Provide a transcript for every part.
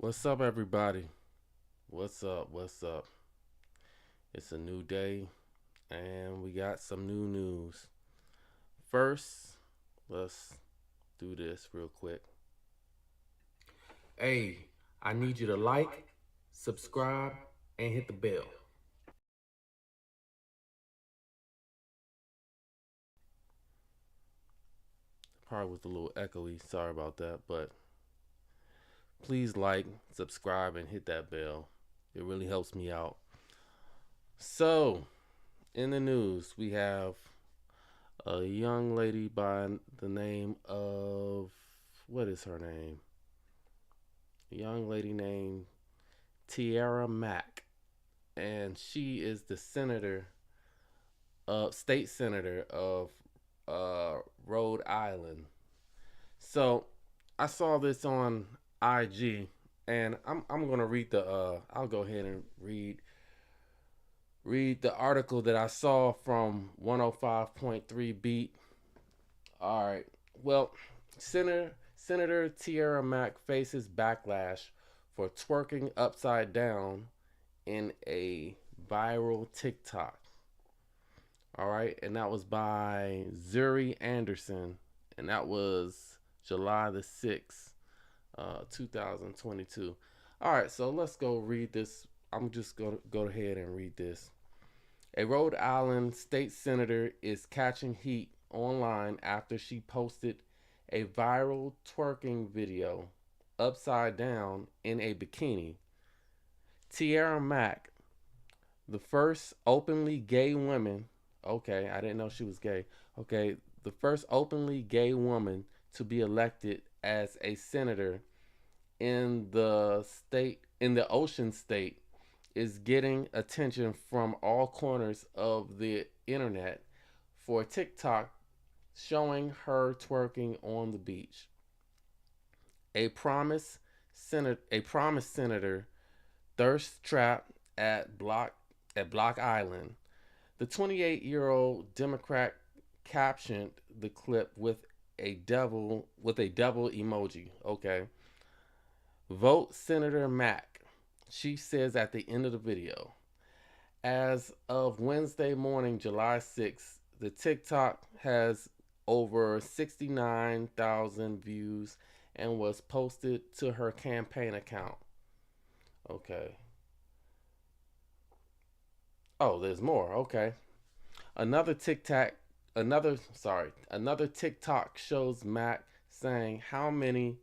What's up, everybody? What's up? What's up? It's a new day, and we got some new news. First, let's do this real quick. Hey, I need you to like, subscribe, and hit the bell. Probably was a little echoey. Sorry about that, but please like, subscribe, and hit that bell. It really helps me out. So, in the news, we have a young lady by the name of, what is her name? A young lady named Tiara Mack, and she is the state senator of Rhode Island. So I saw this on IG, and I'm gonna read the. I'll go ahead and read the article that I saw from 105.3 Beat. All right. Well, Senator Tiara Mack faces backlash for twerking upside down in a viral TikTok. All right, and that was by Zuri Anderson, and that was July the 6th, 2022. All right, so let's go read this. I'm just going to go ahead and read this. A Rhode Island state senator is catching heat online after she posted a viral twerking video upside down in a bikini. Tiara Mack, the first openly gay woman, okay, I didn't know she was gay. Okay, the first openly gay woman to be elected as a senator in the ocean state is getting attention from all corners of the internet for TikTok showing her twerking on the beach. A promised senator thirst trap at Block Island. The 28-year-old Democrat captioned the clip with a devil emoji. Okay. Vote Senator Mack, she says at the end of the video. As of Wednesday morning, July 6th, the TikTok has over 69,000 views and was posted to her campaign account. Okay. Oh, there's more. Okay. Another TikTok another TikTok shows Mac saying how many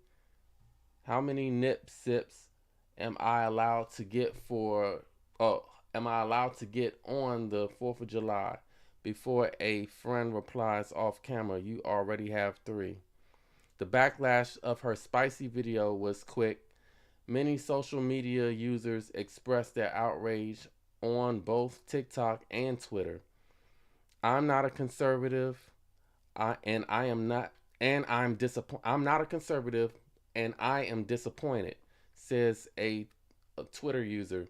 nip sips am I allowed to get for oh am I allowed to get on the 4th of July before a friend replies off camera, you already have 3. The backlash of her spicy video was quick. Many social media users expressed their outrage on both TikTok and Twitter. I'm not a conservative. I am not, and I'm disappointed. I'm not a conservative, and I am disappointed, says a Twitter user.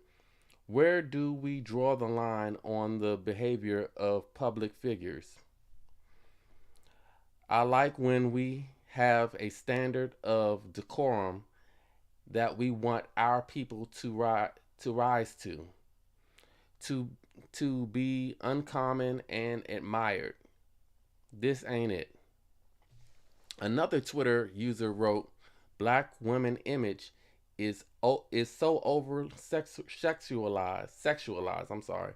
Where do we draw the line on the behavior of public figures? I like when we have a standard of decorum that we want our people to rise to to be uncommon and admired. This ain't it. Another Twitter user wrote, "Black women image is so over sexualized. I'm sorry.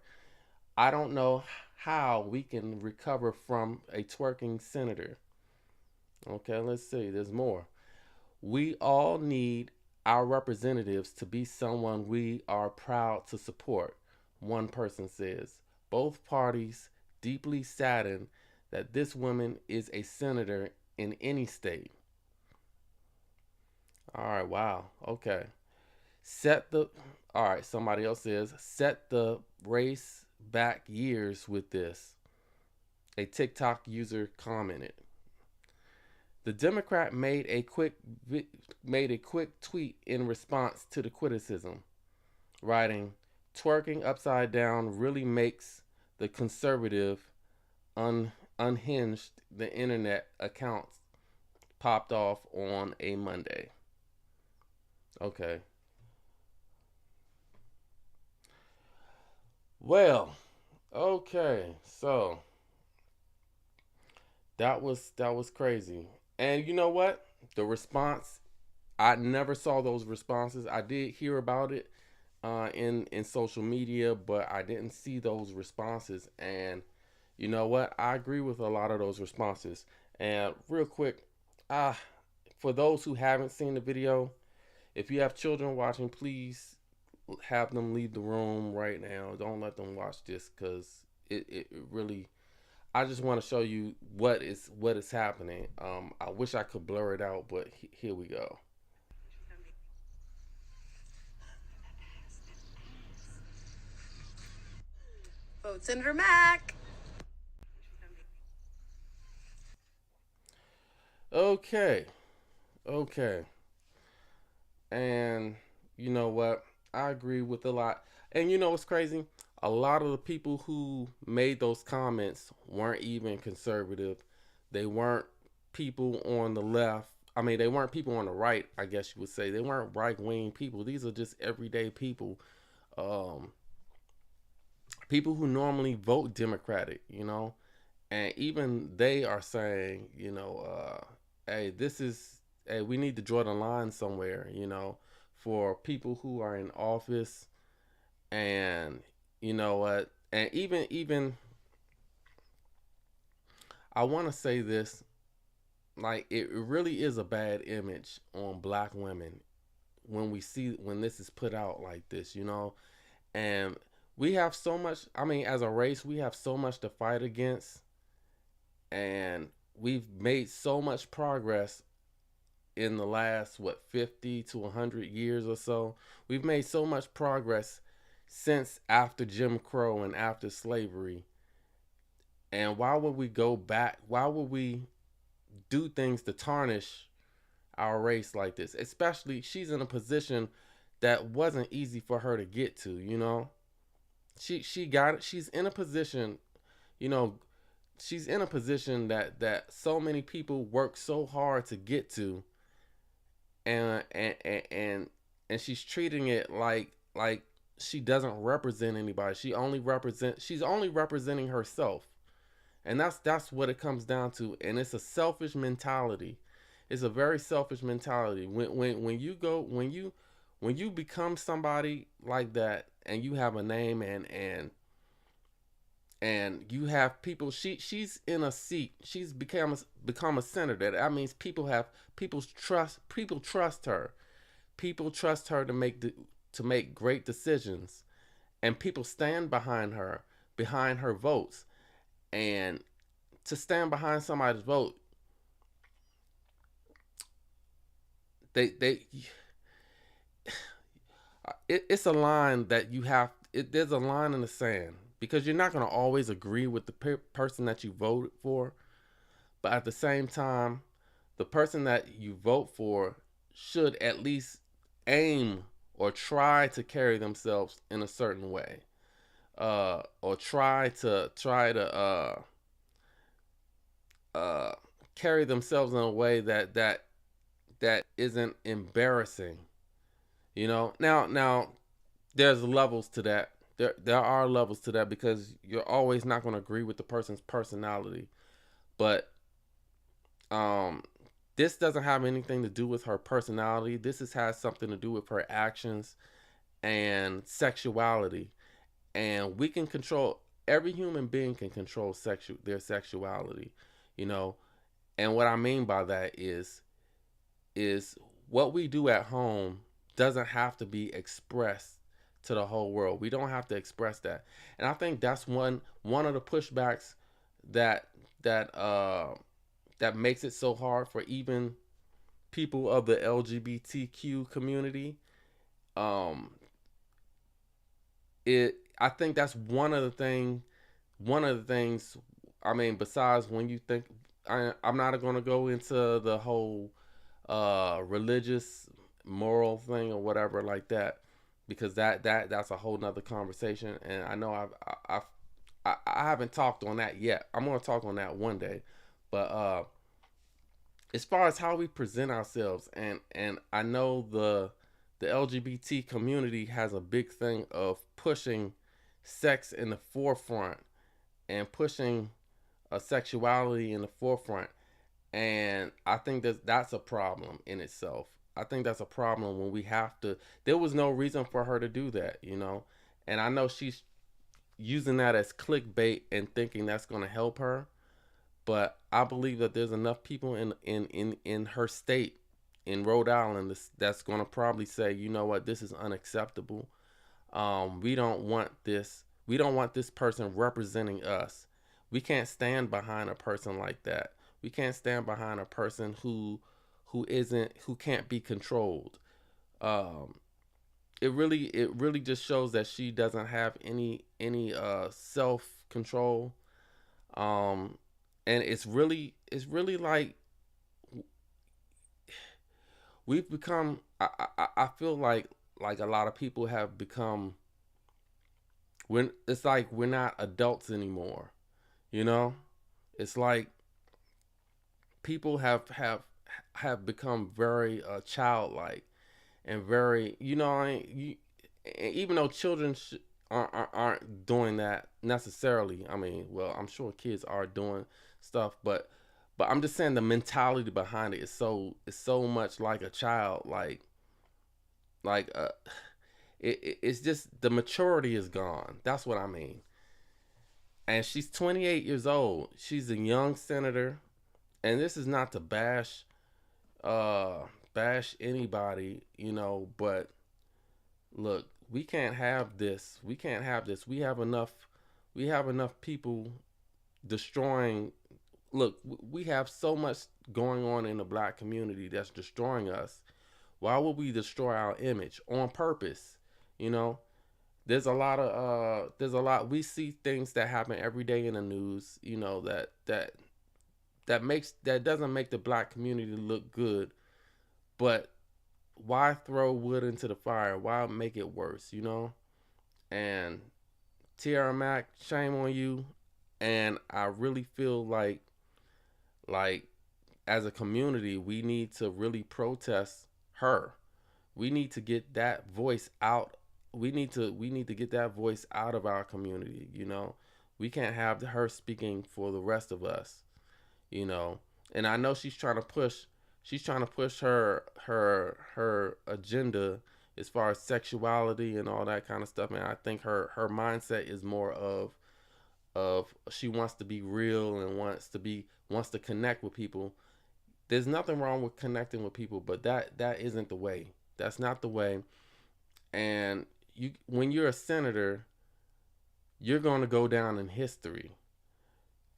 I don't know how we can recover from a twerking senator." Okay, let's see. There's more. We all need our representatives to be someone we are proud to support, one person says. Both parties deeply saddened that this woman is a senator in any state. All right, wow. Okay. Set the All right, somebody else says set the race back years with this. A TikTok user commented. The Democrat made a quick tweet in response to the criticism, writing, "Twerking upside down really makes the conservative unhinged." The internet accounts popped off on a Monday. Okay. Well, okay, so that was crazy. And you know what? The response, I never saw those responses. I did hear about it in social media, but I didn't see those responses. And you know what? I agree with a lot of those responses. And real quick, uh, for those who haven't seen the video, if you have children watching, please have them leave the room right now. Don't let them watch this because it really. I just want to show you what is happening. I wish I could blur it out, but here we go. Vote Senator Mack. Okay, okay, and you know what? I agree with a lot. And you know what's crazy? A lot of the people who made those comments weren't even conservative. They weren't people on the left. I mean, they weren't people on the right, I guess you would say. They weren't right wing people. These are just everyday people. Um, People who normally vote Democratic, and even they are saying, hey, hey, we need to draw the line somewhere, for people who are in office, and you know what, and even I want to say this, like it really is a bad image on black women when this is put out like this, and we have so much. I mean, as a race, we have so much to fight against, and we've made so much progress in the last 50 to 100 years or so. We've made so much progress since after Jim Crow and after slavery. And why would we go back? Why would we do things to tarnish our race like this? Especially she's in a position that wasn't easy for her to get to, She got it. She's in a position, you know, she's in a position that so many people work so hard to get to, and she's treating it like she doesn't represent anybody. She's only representing herself. And that's what it comes down to. And it's a selfish mentality. It's a very selfish mentality. When you become somebody like that, and you have a name, and you have people, she's in a seat, she's become a senator. That means people trust her. People trust her to make great decisions, and people stand behind her votes. And to stand behind somebody's vote, they it's a line that you have. There's a line in the sand, because you're not going to always agree with the person that you voted for, but at the same time, the person that you vote for should at least aim or try to carry themselves in a certain way, or try to uh, carry themselves in a way that isn't embarrassing. Now there's levels to that. There are levels to that, because you're always not going to agree with the person's personality. But um, this doesn't have anything to do with her personality. Has something to do with her actions and sexuality. And we can control, every human being can control their sexuality, you know. And what I mean by that is what we do at home doesn't have to be expressed to the whole world. We don't have to express that. And I think that's one of the pushbacks that that uh that makes it so hard for even people of the LGBTQ community. Um it I think that's one of the things. I mean, besides, when you think, I'm not going to go into the whole religious moral thing or whatever like that, because that's a whole nother conversation. And I know I haven't talked on that yet. I'm going to talk on that one day. But as far as how we present ourselves, and I know the LGBT community has a big thing of pushing sex in the forefront and pushing a sexuality in the forefront. And I think that that's a problem in itself. I think that's a problem when we have to. There was no reason for her to do that, you know. And I know she's using that as clickbait and thinking that's going to help her. But I believe that there's enough people in her state, in Rhode Island, that's going to probably say, you know what, this is unacceptable. We don't want this. We don't want this person representing us. We can't stand behind a person like that. We can't stand behind a person who can't be controlled. Um, it really just shows that she doesn't have any self control. Um, and it's really like we've become. I feel like a lot of people have become, when it's like we're not adults anymore. You know, it's like people have become very childlike and very, even though children aren't doing that necessarily. I mean, well, I'm sure kids are doing stuff, but I'm just saying the mentality behind it is so much like a child, like it's just the maturity is gone. That's what I mean. And she's 28 years old. She's a young senator, and this is not to uh bash anybody, but look, we can't have this. We can't have this. We have enough people destroying. Look, we have so much going on in the black community that's destroying us. Why would we destroy our image on purpose? You know, there's a lot we see things that happen every day in the news, that doesn't make the black community look good. But why throw wood into the fire? Why make it worse? And Tierra Mac, shame on you. And I really feel like as a community, we need to really protest her. We need to get that voice out. We need to get that voice out of our community. We can't have her speaking for the rest of us, you know. And I know she's trying to push her agenda as far as sexuality and all that kind of stuff. And I think her mindset is more of she wants to be real and wants to connect with people. There's nothing wrong with connecting with people, but that isn't the way. That's not the way. And when you're a senator, you're going to go down in history.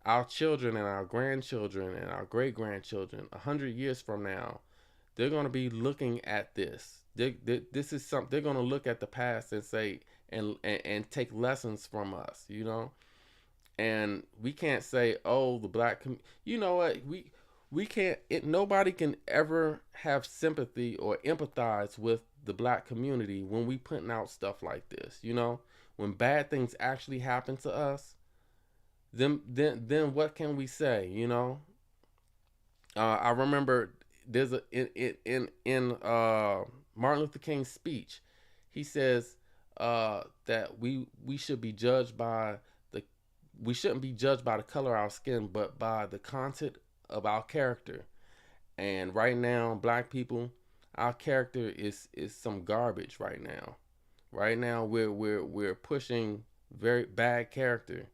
Our children and our grandchildren and our great grandchildren, 100 years from now, they're going to be looking at this. This is something they're going to look at the past and say and take lessons from us. And we can't say, oh, the you know what, we can't nobody can ever have sympathy or empathize with the black community when we putting out stuff like this. When bad things actually happen to us, then what can we say? I remember there's a in Martin Luther King's speech, he says that we should be judged by the we shouldn't be judged by the color of our skin, but by the content of our character. And right now, black people, our character is some garbage right now. Right now, we're pushing very bad character.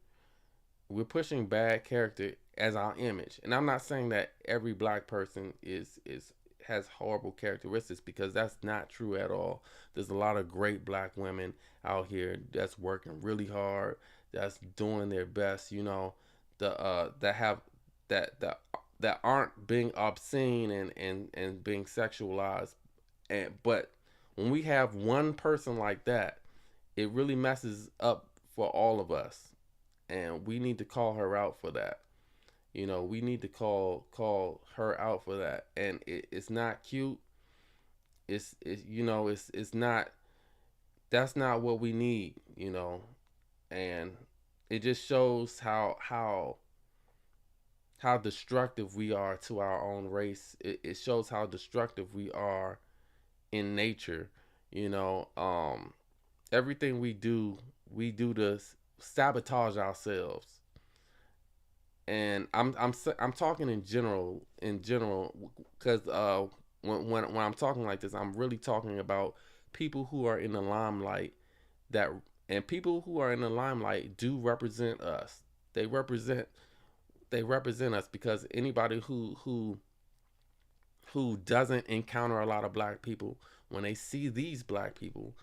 We're pushing bad character as our image. And I'm not saying that every black person is has horrible characteristics, because that's not true at all. There's a lot of great black women out here that's working really hard, that's doing their best, that have that aren't being obscene and being sexualized. But when we have one person like that, it really messes up for all of us. And we need to call her out for that. We need to call her out for that. And it's not cute. It's not. That's not what we need. And it just shows how destructive we are to our own race. It shows how destructive we are in nature. You know, everything we do we do to sabotage ourselves. And I'm talking in general, because when I'm talking like this, I'm really talking about people who are in the limelight, that and people who are in the limelight do represent us. They represent they represent us, because anybody who doesn't encounter a lot of black people, when they see these black people,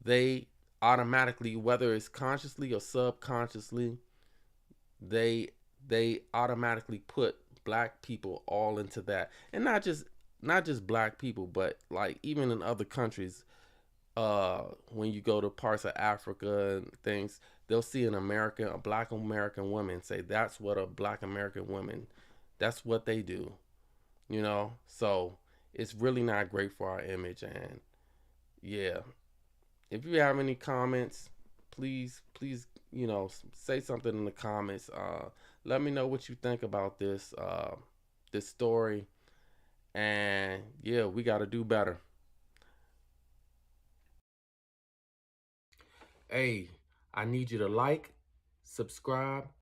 they automatically, whether it's consciously or subconsciously, they they automatically put black people all into that. And not just black people, but like even in other countries, when you go to parts of Africa and things, they'll see a black American woman, say that's what a black American woman, that's what they do, you know. So it's really not great for our image. And yeah, if you have any comments, please, say something in the comments. Let me know what you think about this story. And yeah, we got to do better. Hey, I need you to like, subscribe,